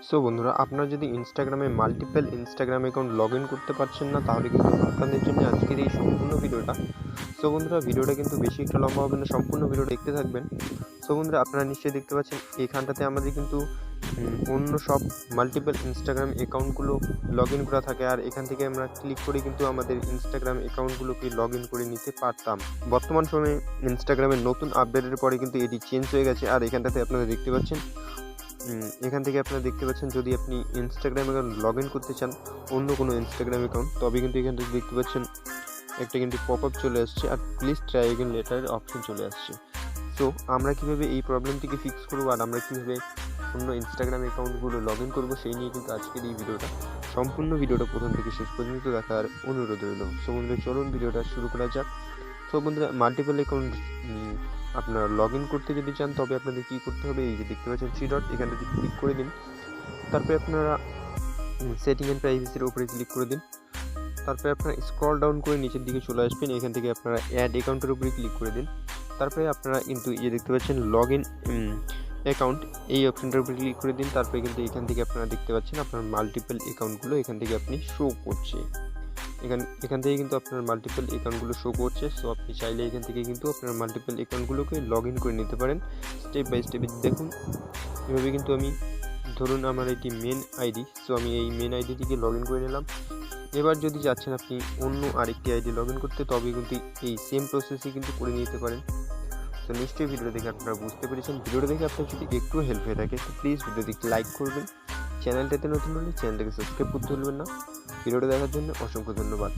So বন্ধুরা, আপনারা যদি ইনস্টাগ্রামে multiple Instagram account log in করতে পারছেন না, তাহলে কিন্তু আপনাদের জন্য আজকের এই সম্পূর্ণ ভিডিওটা। সো বন্ধুরা, ভিডিওটা কিন্তু বেশি একটু লম্বা হবে না, সম্পূর্ণ ভিডিও দেখতে থাকবেন। সো বন্ধুরা, আপনারা নিশ্চয়ই দেখতে পাচ্ছেন এইখানটাতে আমাদের কিন্তু অন্য সব মাল্টিপল ইনস্টাগ্রাম অ্যাকাউন্টগুলো লগ ইন করা থাকে, আর এখান থেকে আমরা ক্লিক করে কিন্তু আমাদের ইনস্টাগ্রাম অ্যাকাউন্টগুলোকে লগ ইন করে নিতে পারতাম। বর্তমান সময়ে ইনস্টাগ্রামের নতুন আপডেটের পরে কিন্তু এটি চেঞ্জ হয়ে গেছে। আর এখানটাতে আপনারা দেখতে পাচ্ছেন, এখান থেকে আপনারা দেখতে পাচ্ছেন, যদি আপনি ইনস্টাগ্রাম অ্যাকাউন্ট লগ ইন করতে চান অন্য কোনো ইনস্টাগ্রাম অ্যাকাউন্ট, তবে কিন্তু এখান থেকে দেখতে পাচ্ছেন একটা কিন্তু পপ আপ চলে আসছে আর প্লিজ ট্রাই অ্যাগেন লেটারের অপশন চলে আসছে। সো আমরা কীভাবে এই প্রবলেমটিকে ফিক্স করবো আর আমরা কীভাবে অন্য ইনস্টাগ্রাম অ্যাকাউন্টগুলো লগ ইন করবো সেই নিয়ে কিন্তু আজকের এই ভিডিওটা। সম্পূর্ণ ভিডিওটা প্রথম থেকে শেষ পর্যন্ত দেখার অনুরোধ রইল। সো বন্ধুরা, চলুন ভিডিওটা শুরু করা যাক। তো বন্ধুরা, মাল্টিপল অ্যাকাউন্ট আপনারা লগ ইন করতে যদি চান, তবে আপনাদের কী করতে হবে, এই যে দেখতে পাচ্ছেন থ্রি ডট, এখানে যদি ক্লিক করে দিন, তারপরে আপনারা সেটিং অ্যান্ড প্রাইভেসির উপরে ক্লিক করে দিন। তারপরে আপনারা স্ক্রল ডাউন করে নিচের দিকে চলে আসবেন, এখান থেকে আপনারা অ্যাড অ্যাকাউন্টের উপরে ক্লিক করে দিন। তারপরে আপনারা কিন্তু এই দেখতে পাচ্ছেন লগ ইন অ্যাকাউন্ট, এই অপশনটার উপরে ক্লিক করে দিন। তারপরে কিন্তু এখান থেকে আপনারা দেখতে পাচ্ছেন আপনার মাল্টিপল অ্যাকাউন্টগুলো এখান থেকে আপনি শো করছে। এখান থেকে কিন্তু আপনার মাল্টিপল অ্যাকাউন্টগুলো শো করছে। সো আপনি চাইলে এখান থেকে কিন্তু আপনার মাল্টিপল অ্যাকাউন্টগুলোকে লগ ইন করে নিতে পারেন স্টেপ বাই স্টেপ। দেখুন, এভাবে কিন্তু আমি, ধরুন আমার এটি মেন আইডি, সো আমি এই মেন আইডি থেকে লগ ইন করে নিলাম। এবার যদি চাচ্ছেন আপনি অন্য আরেকটি আইডি লগ ইন করতে, তবে কিন্তু এই সেম প্রসেসই কিন্তু করে নিতে পারেন। তো নিশ্চয়ই ভিডিও দেখে আপনারা বুঝতে পেরেছেন। ভিডিওটা দেখে আপনার যদি একটু হেল্প হয়ে থাকে, তো প্লিজ ভিডিওটিকে লাইক করবেন। চ্যানেলটাতে নতুন হলে চ্যানেলটাকে সাবস্ক্রাইব করতে ভুলবেন না। ভিডিওটা দেখার জন্য অসংখ্য ধন্যবাদ।